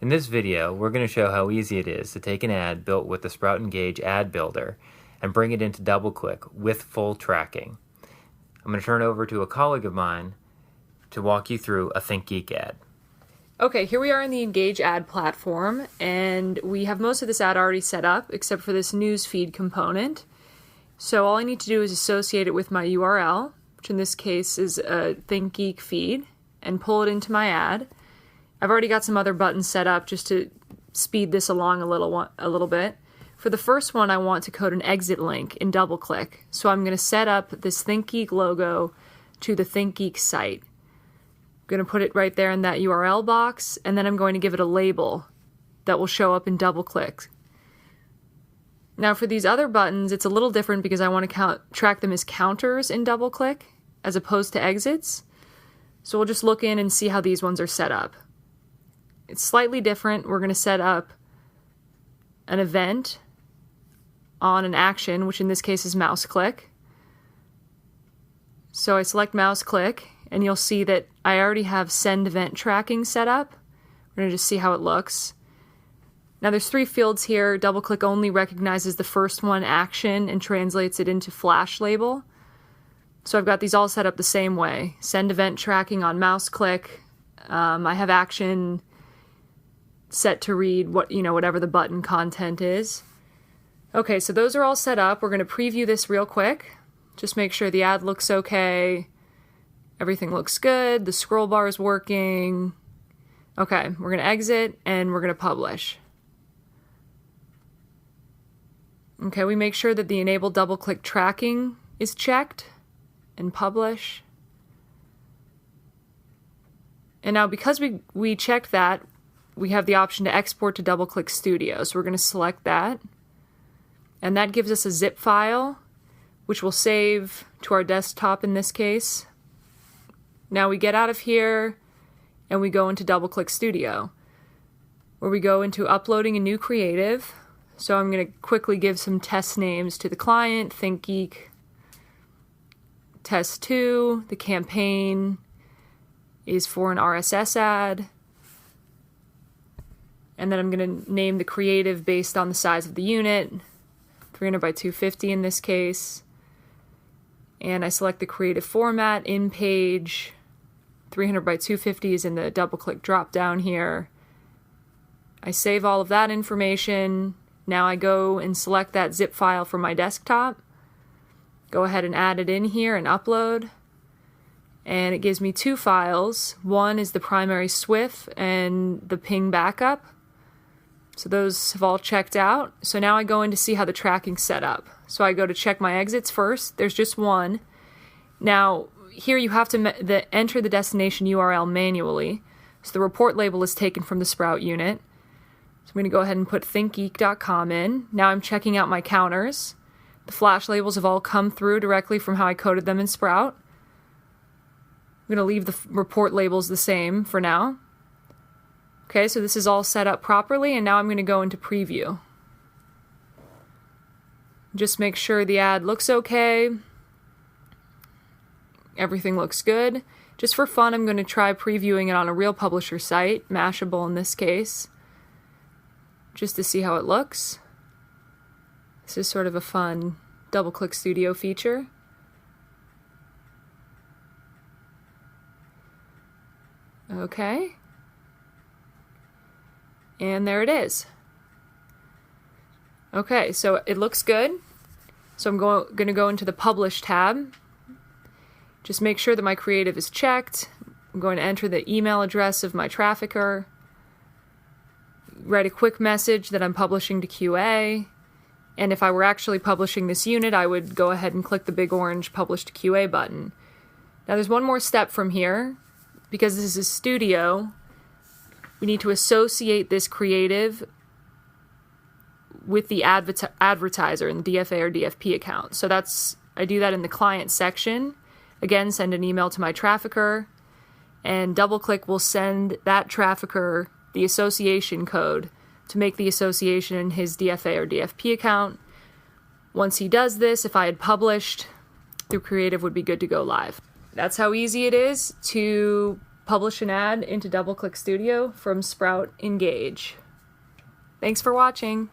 In this video, we're going to show how easy it is to take an ad built with the Sprout Engage ad builder and bring it into DoubleClick with full tracking. I'm going to turn it over to a colleague of mine to walk you through a ThinkGeek ad. Okay, here we are in the Engage ad platform, and we have most of this ad already set up except for this newsfeed component. So all I need to do is associate it with my URL, which in this case is a ThinkGeek feed, and pull it into my ad. I've already got some other buttons set up just to speed this along a little bit. For the first one, I want to code an exit link in DoubleClick. So I'm going to set up this ThinkGeek logo to the ThinkGeek site. I'm going to put it right there in that URL box, and then I'm going to give it a label that will show up in DoubleClick. Now for these other buttons, it's a little different because I want to track them as counters in DoubleClick as opposed to exits. So we'll just look in and see how these ones are set up. It's slightly different. We're going to set up an event on an action, which in this case is mouse click. So I select mouse click, and you'll see that I already have send event tracking set up. We're going to just see how it looks. Now there's 3 fields here. DoubleClick only recognizes the first one, action, and translates it into flash label. So I've got these all set up the same way. Send event tracking on mouse click. I have action set to read whatever the button content is. Okay, so those are all set up. We're going to preview this real quick. Just make sure the ad looks okay. Everything looks good. The scroll bar is working. Okay, we're going to exit and we're going to publish. Okay, we make sure that the enable DoubleClick tracking is checked and publish. And now because we checked that, we have the option to export to DoubleClick Studio. So we're going to select that. And that gives us a zip file, which will save to our desktop in this case. Now we get out of here and we go into DoubleClick Studio, where we go into uploading a new creative. So I'm going to quickly give some test names to the client, ThinkGeek, test 2, the campaign is for an RSS ad. And then I'm going to name the creative based on the size of the unit, 300 by 250 in this case. And I select the creative format, in page, 300 by 250 is in the DoubleClick drop down here. I save all of that information. Now I go and select that zip file from my desktop. Go ahead and add it in here and upload. And it gives me 2 files. One is the primary SWF and the ping backup. So those have all checked out. So now I go in to see how the tracking's set up. So I go to check my exits first. There's just one. Now here you have to enter the destination URL manually. So the report label is taken from the Sprout unit. So I'm going to go ahead and put thinkgeek.com in. Now I'm checking out my counters. The flash labels have all come through directly from how I coded them in Sprout. I'm going to leave the report labels the same for now. Okay, so this is all set up properly, and now I'm going to go into preview. Just make sure the ad looks okay. Everything looks good. Just for fun, I'm going to try previewing it on a real publisher site, Mashable in this case, just to see how it looks. This is sort of a fun DoubleClick Studio feature. Okay. And there it is. Okay, so it looks good. So I'm going to go into the Publish tab. Just make sure that my creative is checked. I'm going to enter the email address of my trafficker. Write a quick message that I'm publishing to QA. And if I were actually publishing this unit, I would go ahead and click the big orange Publish to QA button. Now there's one more step from here. Because this is a studio, we need to associate this creative with the advertiser in the DFA or DFP account. So I do that in the client section. Again, send an email to my trafficker, and DoubleClick will send that trafficker the association code to make the association in his DFA or DFP account. Once he does this, if I had published, the creative would be good to go live. That's how easy it is to publish an ad into DoubleClick Studio from Sprout Engage. Thanks for watching.